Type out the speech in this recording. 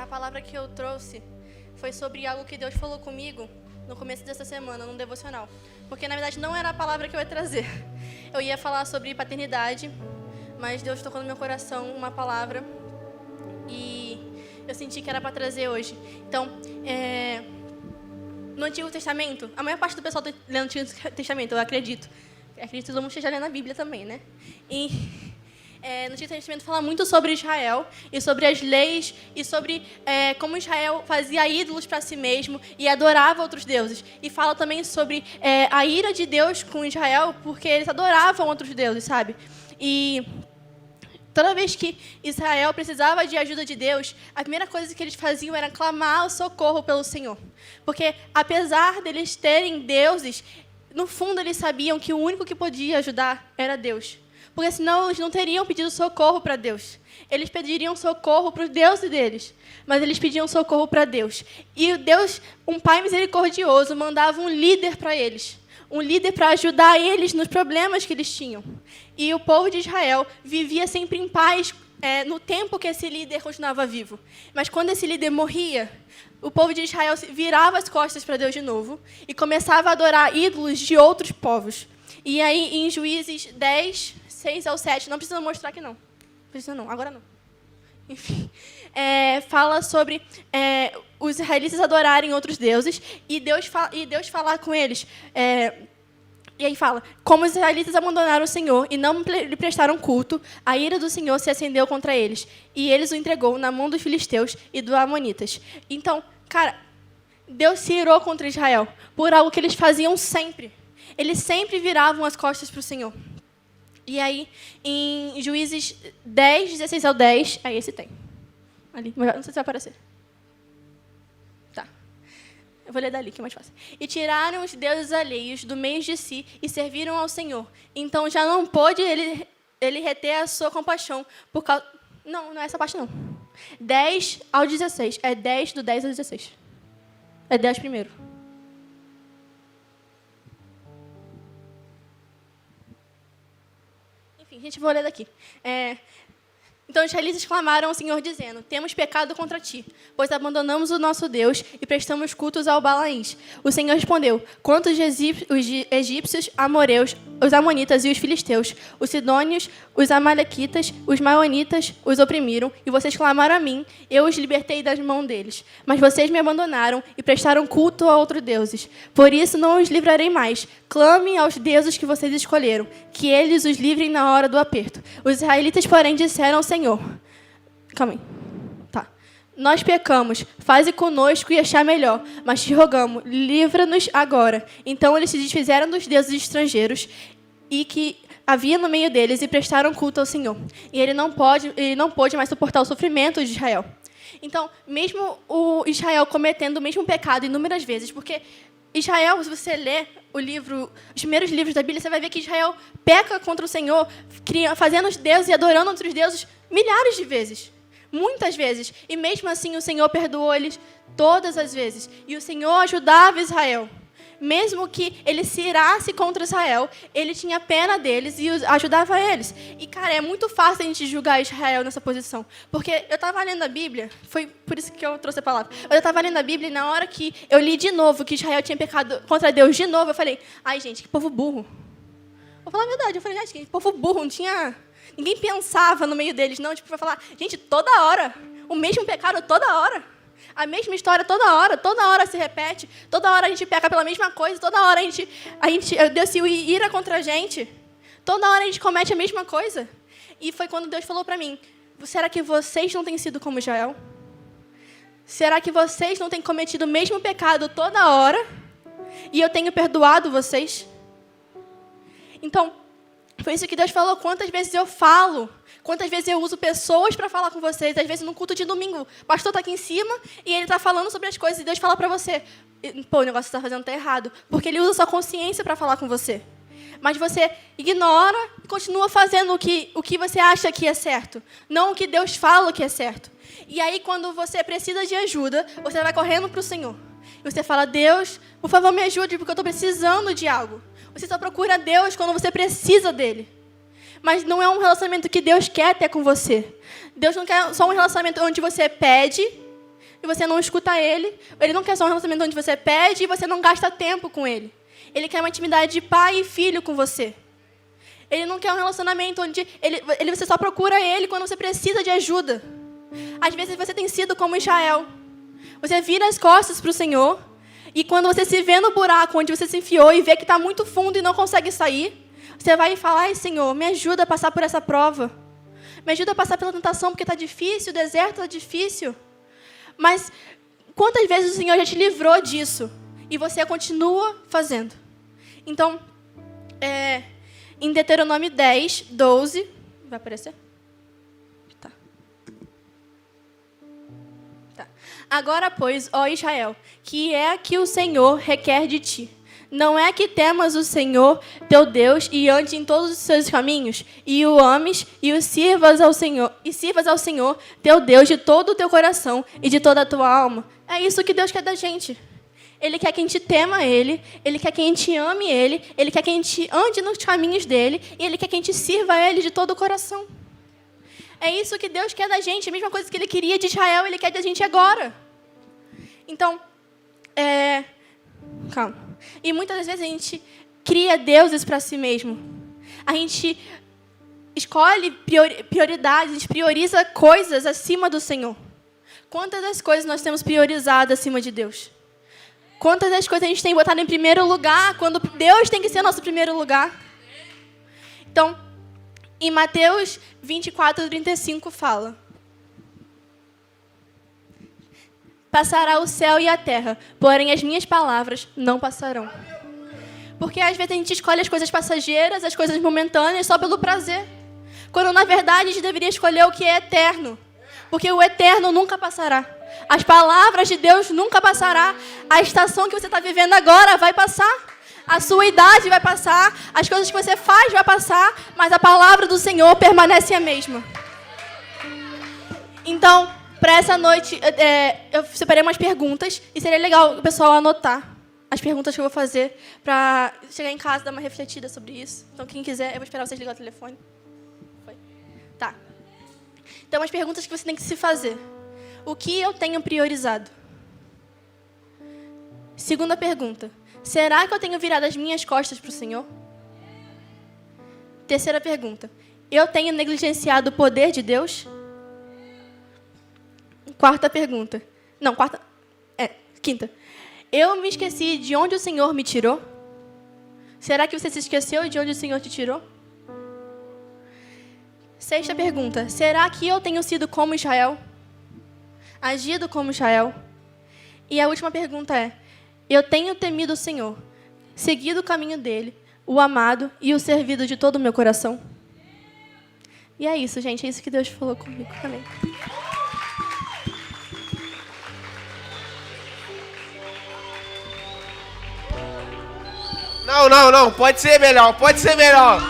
a palavra que eu trouxe foi sobre algo que Deus falou comigo no começo dessa semana, num devocional. Porque, na verdade, não era a palavra que eu ia trazer. Eu ia falar sobre paternidade, mas Deus tocou no meu coração uma palavra e eu senti que era para trazer hoje. Então, no Antigo Testamento, a maior parte do pessoal está lendo o Antigo Testamento, eu acredito. Acredito que todo mundo esteja lendo a Bíblia também, né? E no Antigo Testamento fala muito sobre Israel e sobre as leis e sobre como Israel fazia ídolos para si mesmo e adorava outros deuses. E fala também sobre a ira de Deus com Israel porque eles adoravam outros deuses, sabe? E toda vez que Israel precisava de ajuda de Deus, a primeira coisa que eles faziam era clamar o socorro pelo Senhor. Porque, apesar deles terem deuses, no fundo eles sabiam que o único que podia ajudar era Deus. Porque senão eles não teriam pedido socorro para Deus. Eles pediriam socorro para os deuses deles, mas eles pediam socorro para Deus. E Deus, um pai misericordioso, mandava um líder para eles. Um líder para ajudar eles nos problemas que eles tinham. E o povo de Israel vivia sempre em paz no tempo que esse líder continuava vivo. Mas quando esse líder morria, o povo de Israel virava as costas para Deus de novo e começava a adorar ídolos de outros povos. E aí, em Juízes 10, 6 ao 7, não precisa mostrar aqui não. Precisa não, agora não. Enfim, fala sobre os israelitas adorarem outros deuses e Deus falar com eles. E aí fala, como os israelitas abandonaram o Senhor e não lhe prestaram culto, a ira do Senhor se acendeu contra eles, e eles o entregou na mão dos filisteus e dos amonitas. Então, cara, Deus se irou contra Israel por algo que eles faziam sempre. Eles sempre viravam as costas para o Senhor. E aí, em Juízes 10, 16 ao 10, aí esse tem. Ali, não sei se vai aparecer. Tá. Eu vou ler dali, que é mais fácil. E tiraram os deuses alheios do meio de si e serviram ao Senhor. Então já não pôde ele reter a sua compaixão por causa... Não é essa parte não. 10 ao 16. É 10 do 10 ao 16. É 10 primeiro. Enfim, a gente vai ler daqui. Então os israelitas clamaram ao Senhor, dizendo, temos pecado contra ti, pois abandonamos o nosso Deus e prestamos cultos ao Balaíns. O Senhor respondeu, quanto os egípcios, amoreus, os amonitas e os filisteus, os sidônios, os amalequitas, os maonitas os oprimiram, e vocês clamaram a mim, eu os libertei das mãos deles. Mas vocês me abandonaram e prestaram culto a outros deuses. Por isso não os livrarei mais. Clamem aos deuses que vocês escolheram, que eles os livrem na hora do aperto. Os israelitas, porém, disseram ao Senhor, calma aí. Tá. Nós pecamos, faze conosco e achar melhor, mas te rogamos, livra-nos agora. Então eles se desfizeram dos deuses estrangeiros e que havia no meio deles e prestaram culto ao Senhor. E ele não pôde mais suportar o sofrimento de Israel. Então, mesmo o Israel cometendo o mesmo pecado inúmeras vezes, porque Israel, se você ler os primeiros livros da Bíblia, você vai ver que Israel peca contra o Senhor, fazendo os deuses e adorando outros deuses milhares de vezes. Muitas vezes. E mesmo assim o Senhor perdoou eles todas as vezes. E o Senhor ajudava Israel. Mesmo que ele se irasse contra Israel, ele tinha pena deles e ajudava eles. E, cara, é muito fácil a gente julgar Israel nessa posição. Porque eu estava lendo a Bíblia, foi por isso que eu trouxe a palavra. Eu estava lendo a Bíblia e na hora que eu li de novo que Israel tinha pecado contra Deus de novo, eu falei, ai, gente, que povo burro. Vou falar a verdade, eu falei, gente, que povo burro, não tinha... Ninguém pensava no meio deles, não, tipo, para falar, gente, toda hora, o mesmo pecado toda hora. A mesma história toda hora se repete, toda hora a gente peca pela mesma coisa, toda hora Deus se ira contra a gente, toda hora a gente comete a mesma coisa. E foi quando Deus falou para mim, será que vocês não têm sido como Israel? Será que vocês não têm cometido o mesmo pecado toda hora e eu tenho perdoado vocês? Então, foi isso que Deus falou, quantas vezes eu falo, quantas vezes eu uso pessoas para falar com vocês, às vezes no culto de domingo, o pastor está aqui em cima e ele está falando sobre as coisas e Deus fala para você, pô, o negócio que você está fazendo está errado, porque ele usa a sua consciência para falar com você. Mas você ignora e continua fazendo o que você acha que é certo, não o que Deus fala que é certo. E aí, quando você precisa de ajuda, você vai correndo para o Senhor. E você fala, Deus, por favor, me ajude, porque eu estou precisando de algo. Você só procura Deus quando você precisa dele. Mas não é um relacionamento que Deus quer ter com você. Deus não quer só um relacionamento onde você pede e você não escuta ele. Ele não quer só um relacionamento onde você pede e você não gasta tempo com ele. Ele quer uma intimidade de pai e filho com você. Ele não quer um relacionamento onde você só procura ele quando você precisa de ajuda. Às vezes você tem sido como Israel. Você vira as costas para o Senhor e quando você se vê no buraco onde você se enfiou e vê que está muito fundo e não consegue sair, você vai e fala: ai, Senhor, me ajuda a passar por essa prova. Me ajuda a passar pela tentação porque está difícil, o deserto está difícil. Mas quantas vezes o Senhor já te livrou disso e você continua fazendo? Então, em Deuteronômio 10, 12... Vai aparecer? Tá. Agora, pois, ó Israel, que é que o Senhor requer de ti? Não é que temas o Senhor, teu Deus, e andes em todos os seus caminhos, e o ames, e o sirvas ao Senhor, teu Deus, de todo o teu coração e de toda a tua alma. É isso que Deus quer da gente. Ele quer que a gente tema Ele, Ele quer que a gente ame Ele, Ele quer que a gente ande nos caminhos dEle, e Ele quer que a gente sirva a Ele de todo o coração. É isso que Deus quer da gente, a mesma coisa que Ele queria de Israel, Ele quer da gente agora. Então, calma. E muitas das vezes a gente cria deuses para si mesmo. A gente escolhe prioridades, a gente prioriza coisas acima do Senhor. Quantas das coisas nós temos priorizado acima de Deus? Quantas das coisas a gente tem botado em primeiro lugar, quando Deus tem que ser nosso primeiro lugar? Então, em Mateus 24, 35 fala: passará o céu e a terra, porém as minhas palavras não passarão. Porque às vezes a gente escolhe as coisas passageiras, as coisas momentâneas, só pelo prazer. Quando na verdade a gente deveria escolher o que é eterno. Porque o eterno nunca passará. As palavras de Deus nunca passará. A estação que você está vivendo agora vai passar. A sua idade vai passar. As coisas que você faz vai passar. Mas a palavra do Senhor permanece a mesma. Então, para essa noite, eu separei umas perguntas. E seria legal o pessoal anotar as perguntas que eu vou fazer para chegar em casa e dar uma refletida sobre isso. Então, quem quiser, eu vou esperar vocês ligar o telefone. Foi? Tá. Então, as perguntas que você tem que se fazer. O que eu tenho priorizado? Segunda pergunta. Será que eu tenho virado as minhas costas para o Senhor? Terceira pergunta. Eu tenho negligenciado o poder de Deus? Quarta pergunta. Não, quinta. Eu me esqueci de onde o Senhor me tirou? Será que você se esqueceu de onde o Senhor te tirou? Sexta pergunta. Será que eu tenho sido como Israel? Agido como Israel? E a última pergunta é: eu tenho temido o Senhor, seguido o caminho dele, o amado e o servido de todo o meu coração? E é isso, gente. É isso que Deus falou comigo também. Não. Pode ser melhor. Pode ser melhor.